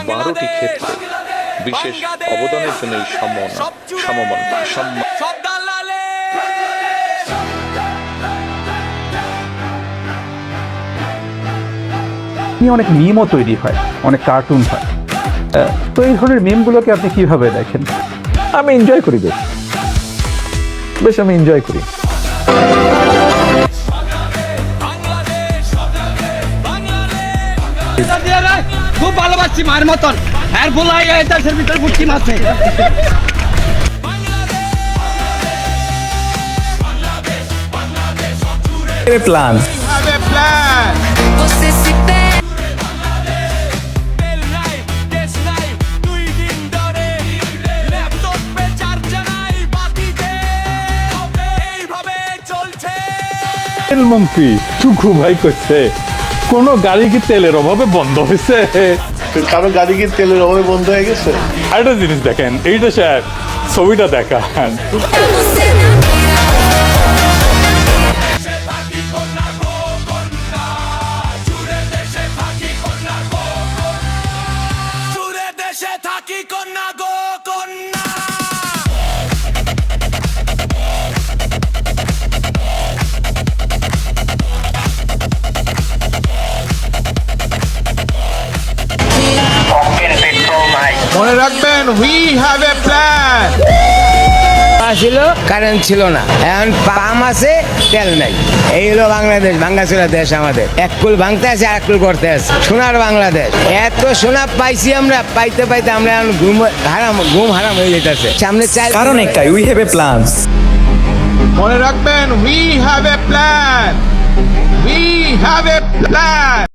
12টি ক্ষেত্রে বিশেষ অবদানের জন্য এই সম্মান। অনেক মিমও তৈরি হয়, অনেক কার্টুন হয়। তো এই ধরনের মিমগুলোকে আপনি কিভাবে দেখেন? আমি এনজয় করি, বেশ আমি এনজয় করি। খুব ভালোবাসছি মায়ের মতন। আর বলাই দেশের ভিতরে বুটকি মাছ নেই। প্ল্যান মন্ত্রী টুকু ভাই করছে, কোন গাড়ি কি তেলের অভাবে বন্ধ হয়েছে? কারো গাড়ি কি তেলের অভাবে বন্ধ হয়ে গেছে? আরেকটা জিনিস দেখেন, এইটা স্যার ছবিটা দেখান। মনে রাখবেন, উই হ্যাভ এ প্ল্যান। ছিল কারেন্ট ছিল না, এখন পাম আছে, তেল নাই। এই হলো বাংলাদেশ, ভাঙ্গাচোরা দেশ আমাদের। এক কুল ভাঙতে আছে, আর এক কুল করতে আছে। সোনার বাংলাদেশ, এত সোনা পাইছি আমরা, পাইতে পাইতে আমরা এখন ঘুম হারাম হয়ে যেতেছে। সামনে চাই কারণ একটাই, উই হ্যাভ এ প্ল্যান। মনে রাখবেন, we have a plan, we have a plan.